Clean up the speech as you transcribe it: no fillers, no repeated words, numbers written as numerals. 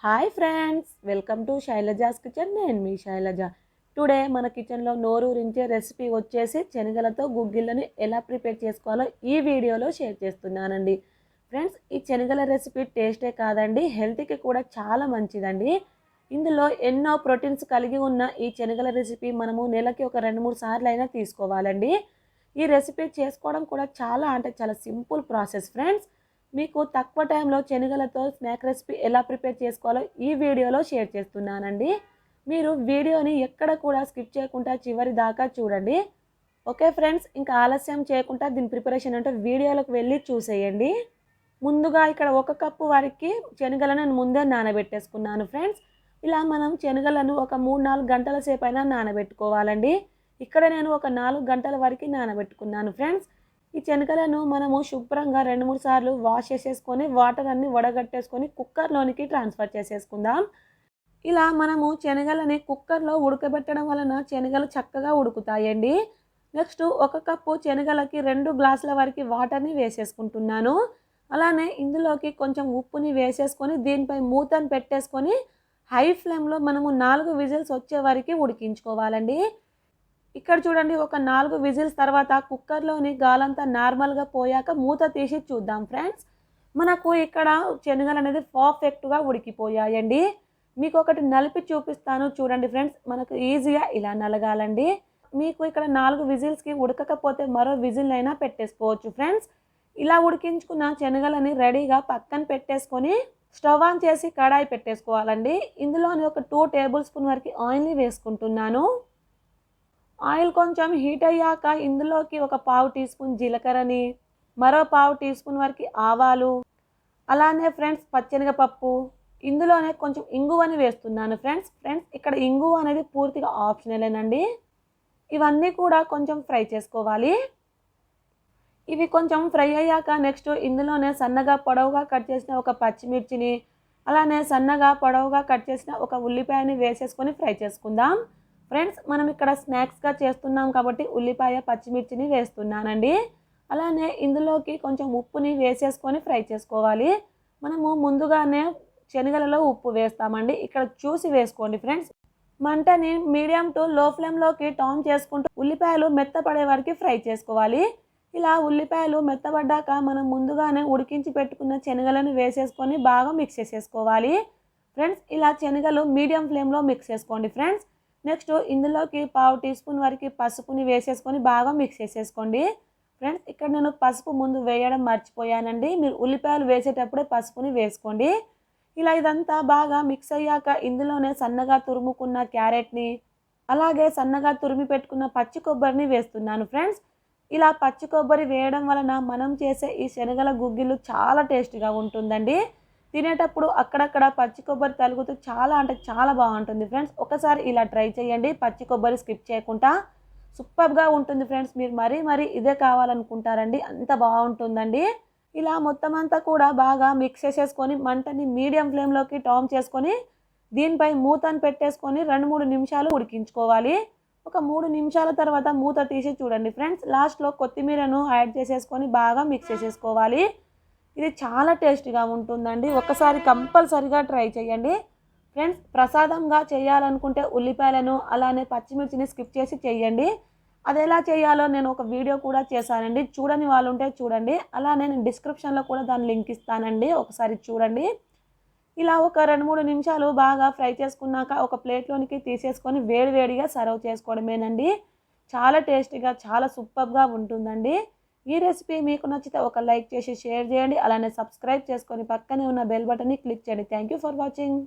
Hi friends, welcome to Shailaja's kitchen. నేను మీ Shailaja. Today మన కిచెన్లో నోరూరించే రెసిపీ వచ్చేసి శనగలతో గుగ్గిళ్ళని ఎలా ప్రిపేర్ చేసుకోవాలో ఈ వీడియోలో షేర్ చేస్తున్నానండి. ఫ్రెండ్స్, ఈ శనగల రెసిపీ టేస్టే కాదండి, హెల్త్కి కూడా చాలా మంచిదండి. ఇందులో ఎన్నో ప్రోటీన్స్ కలిగి ఉన్న ఈ శనగల రెసిపీ మనము నెలకి ఒక 2-3 సార్లు అయినా తీసుకోవాలండి. ఈ రెసిపీ చేసుకోవడం కూడా చాలా సింపుల్ ప్రాసెస్ ఫ్రెండ్స్. మీకు తక్కువ టైంలో శనగలతో స్నాక్ రెసిపీ ఎలా ప్రిపేర్ చేసుకోవాలో ఈ వీడియోలో షేర్ చేస్తున్నానండి. మీరు వీడియోని ఎక్కడ కూడా స్కిప్ చేయకుండా చివరి దాకా చూడండి. ఓకే ఫ్రెండ్స్, ఇంకా ఆలస్యం చేయకుండా దీని ప్రిపరేషన్ అంటే వీడియోలోకి వెళ్ళి చూసేయండి. ముందుగా ఇక్కడ 1 కప్పు వరకు శనగలను నేను ముందే నానబెట్టేసుకున్నాను ఫ్రెండ్స్. ఇలా మనం శనగలను ఒక 3-4 గంటల సేపు అయినా నానబెట్టుకోవాలండి. ఇక్కడ నేను ఒక 4 గంటల వరకు నానబెట్టుకున్నాను ఫ్రెండ్స్. ఈ శనగలను మనము శుభ్రంగా 2-3 సార్లు వాష్ చేసేసుకొని వాటర్ అన్ని వడగట్టేసుకొని కుక్కర్లోనికి ట్రాన్స్ఫర్ చేసేసుకుందాం. ఇలా మనము శనగలని కుక్కర్లో ఉడకబెట్టడం వలన శనగలు చక్కగా ఉడుకుతాయండి. నెక్స్ట్ 1 కప్పు శనగలకి 2 గ్లాసుల వరకు వాటర్ని వేసేసుకుంటున్నాను. అలానే ఇందులోకి కొంచెం ఉప్పుని వేసేసుకొని దీనిపై మూతను పెట్టేసుకొని హై ఫ్లేమ్లో మనము 4 విజిల్స్ వచ్చే వరకు ఉడికించుకోవాలండి. ఇక్కడ చూడండి, ఒక 4 విజిల్స్ తర్వాత కుక్కర్లోని గాలంతా నార్మల్గా పోయాక మూత తీసి చూద్దాం ఫ్రెండ్స్. మనకు ఇక్కడ శనగలు అనేది పర్ఫెక్ట్గా ఉడికిపోయాయండి. మీకు ఒకటి నలిపి చూపిస్తాను చూడండి ఫ్రెండ్స్. మనకు ఈజీగా ఇలా నలగాలండి. మీకు ఇక్కడ 4 విజిల్స్కి ఉడకకపోతే మరో విజిల్ అయినా పెట్టేసుకోవచ్చు ఫ్రెండ్స్. ఇలా ఉడికించుకున్న శనగలని రెడీగా పక్కన పెట్టేసుకొని స్టవ్ ఆన్ చేసి కడాయి పెట్టేసుకోవాలండి. ఇందులోని ఒక 2 టేబుల్ స్పూన్ వరకు ఆయిల్ని వేసుకుంటున్నాను. ఆయిల్ కొంచెం హీట్ అయ్యాక ఇందులోకి ఒక 1/2 టీ స్పూన్ జీలకర్రని, మరో 1/2 టీ స్పూన్ వరకు ఆవాలు, అలానే ఫ్రెండ్స్ పచ్చెనగపప్పు, ఇందులోనే కొంచెం ఇంగువని వేస్తున్నాను ఫ్రెండ్స్. ఇక్కడ ఇంగువ అనేది పూర్తిగా ఆప్షనలేనండి. ఇవన్నీ కూడా కొంచెం ఫ్రై చేసుకోవాలి. ఇవి కొంచెం ఫ్రై అయ్యాక నెక్స్ట్ ఇందులోనే సన్నగా పొడవుగా కట్ చేసిన ఒక పచ్చిమిర్చిని, అలానే సన్నగా పొడవుగా కట్ చేసిన ఒక ఉల్లిపాయని వేసేసుకొని ఫ్రై చేసుకుందాం. ఫ్రెండ్స్, మనం ఇక్కడ స్నాక్స్గా చేస్తున్నాం కాబట్టి ఉల్లిపాయ పచ్చిమిర్చిని వేస్తున్నానండి. అలానే ఇందులోకి కొంచెం ఉప్పుని వేసేసుకొని ఫ్రై చేసుకోవాలి. మనము ముందుగానే శనగలలో ఉప్పు వేస్తామండి. ఇక్కడ చూసి వేసుకోండి ఫ్రెండ్స్. మంటని మీడియం టు లో ఫ్లేమ్లోకి టర్న్ చేసుకుంటూ ఉల్లిపాయలు మెత్తపడే వరకు ఫ్రై చేసుకోవాలి. ఇలా ఉల్లిపాయలు మెత్తబడ్డాక మనం ముందుగానే ఉడికించి పెట్టుకున్న శనగలను వేసేసుకొని బాగా మిక్స్ చేసేసుకోవాలి. ఫ్రెండ్స్, ఇలా శనగలు మీడియం ఫ్లేమ్లో మిక్స్ చేసుకోండి ఫ్రెండ్స్. నెక్స్ట్ ఇందులోకి 1/2 టీ స్పూన్ వరకు పసుపుని వేసేసుకొని బాగా మిక్స్ చేసేసుకోండి. ఫ్రెండ్స్, ఇక్కడ నేను పసుపు ముందు వేయడం మర్చిపోయానండి. మీరు ఉల్లిపాయలు వేసేటప్పుడే పసుపుని వేసుకోండి. ఇలా ఇదంతా బాగా మిక్స్ అయ్యాక ఇందులోనే సన్నగా తురుముకున్న క్యారెట్ని, అలాగే సన్నగా తురిమి పెట్టుకున్న పచ్చి కొబ్బరిని వేస్తున్నాను ఫ్రెండ్స్. ఇలా పచ్చి కొబ్బరి వేయడం వలన మనం చేసే ఈ శనగల గుగ్గిళ్ళు చాలా టేస్టీగా ఉంటుందండి. తినేటప్పుడు అక్కడక్కడ పచ్చి కొబ్బరి తలుగుతూ చాలా బాగుంటుంది ఫ్రెండ్స్. ఒకసారి ఇలా ట్రై చేయండి, పచ్చి కొబ్బరి స్కిప్ చేయకుండా. సూపర్గా ఉంటుంది ఫ్రెండ్స్. మీరు మరీ ఇదే కావాలనుకుంటారండి, అంత బాగుంటుందండి. ఇలా మొత్తం అంతా కూడా బాగా మిక్స్ చేసేసుకొని మంటని మీడియం ఫ్లేమ్లోకి టర్న్ చేసుకొని దీనిపై మూతను పెట్టేసుకొని 2-3 నిమిషాలు ఉడికించుకోవాలి. ఒక 3 నిమిషాల తర్వాత మూత తీసి చూడండి ఫ్రెండ్స్. లాస్ట్లో కొత్తిమీరను యాడ్ చేసేసుకొని బాగా మిక్స్ చేసేసుకోవాలి. ఇది చాలా టేస్టీగా ఉంటుందండి. ఒకసారి కంపల్సరిగా ట్రై చేయండి ఫ్రెండ్స్. ప్రసాదంగా చేయాలనుకుంటే ఉల్లిపాయలను అలానే పచ్చిమిర్చిని స్కిప్ చేసి చేయండి. అది ఎలా చేయాలో నేను ఒక వీడియో కూడా చేశానండి. చూడని వాళ్ళు ఉంటే చూడండి. అలానే నేను డిస్క్రిప్షన్లో కూడా దాని లింక్ ఇస్తానండి, ఒకసారి చూడండి. ఇలా ఒక 2-3 నిమిషాలు బాగా ఫ్రై చేసుకున్నాక ఒక ప్లేట్లోనికి తీసేసుకొని వేడివేడిగా సర్వ్ చేసుకోవడమేనండి. చాలా టేస్టీగా చాలా సూపర్గా ఉంటుందండి. ఈ రెసిపీ మీకు నచ్చితే ఒక లైక్ చేసి షేర్ చేయండి. అలానే సబ్స్క్రైబ్ చేసుకొని పక్కనే ఉన్న బెల్ బటన్ని క్లిక్ చేయండి. Thank you for watching.